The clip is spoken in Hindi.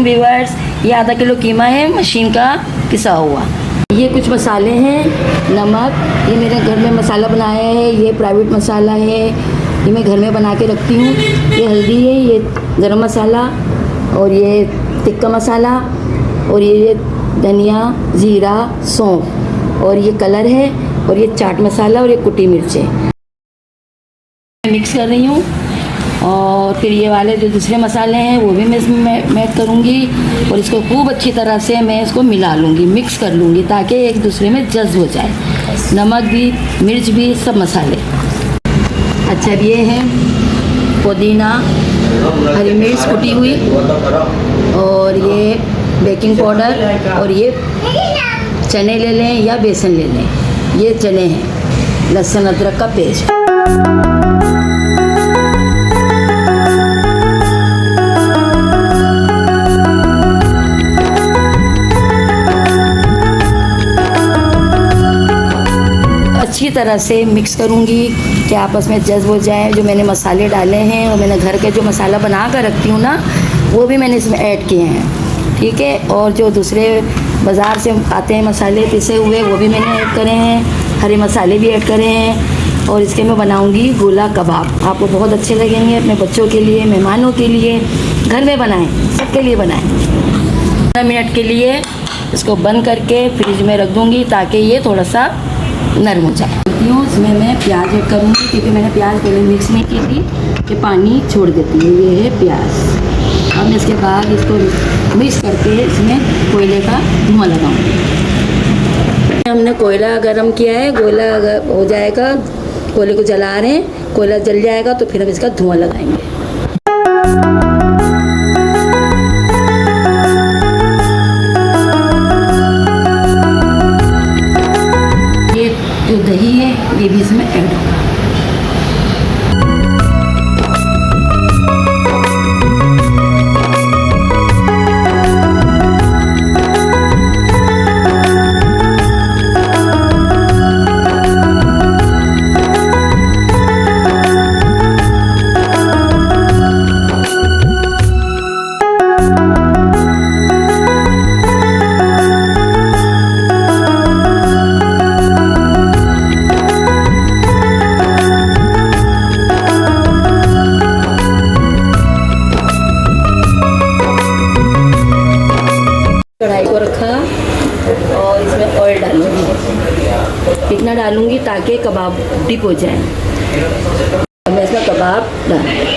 वालेकुम व्यूअर्स, ये आधा किलो कीमा है मशीन का पिसा हुआ। ये कुछ मसाले हैं, नमक, ये मेरे घर में मसाला बनाया है, ये प्राइवेट मसाला है, ये मैं घर में बना के रखती हूँ। ये हल्दी है, ये गरम मसाला और ये टिक्का मसाला और ये धनिया, ज़ीरा, सौंफ और ये कलर है और ये चाट मसाला और ये कुटी मिर्चें मिक्स कर रही हूँ। और फिर ये वाले जो दूसरे मसाले हैं वो भी मैं इसमें ऐड करूँगी और इसको खूब अच्छी तरह से मैं इसको मिला लूँगी, मिक्स कर लूँगी ताकि एक दूसरे में जज्ब हो जाए, नमक भी, मिर्च भी, सब मसाले। अच्छा, अब ये है पुदीना, हरी मिर्च कुटी हुई और ये बेकिंग पाउडर और ये चने ले लें या बेसन ले लें, ये चने हैं, लहसुन अदरक का पेस्ट। अच्छी तरह से मिक्स करूँगी कि आपस में जज्ब हो जाए। जो मैंने मसाले डाले हैं और मैंने घर के जो मसाला बना कर रखती हूँ ना, वो भी मैंने इसमें ऐड किए हैं, ठीक है। और जो दूसरे बाज़ार से आते हैं मसाले पिसे हुए, वो भी मैंने ऐड करे हैं, हरे मसाले भी ऐड करे हैं। और इसके मैं बनाऊँगी गोला कबाब, आपको बहुत अच्छे लगेंगे। अपने बच्चों के लिए, मेहमानों के लिए घर में बनाएँ, सबके लिए बनाएँ। 15 मिनट के लिए इसको बंद करके फ्रिज में रख दूँगी ताकि ये थोड़ा सा नरम हो जाए। इसमें मैं प्याज ऐड करूँगी क्योंकि मैंने प्याज पहले मिक्स नहीं की थी कि पानी छोड़ देती है। ये है प्याज। अब मैं इसके बाद इसको मिक्स करके इसमें कोयले का धुआं लगाऊंगी। हमने कोयला गरम किया है, कोयला हो जाएगा, कोयले को जला रहे हैं, कोयला जल जाएगा तो फिर हम इसका धुआं लगाएंगे। जो दही है ये भी इसमें ऐड होगा। कढ़ाई को रखा और इसमें ऑयल डालूंगी। कितना डालूंगी ताकि कबाब डिप हो जाए। अब मैं इसमें कबाब डालूंगी।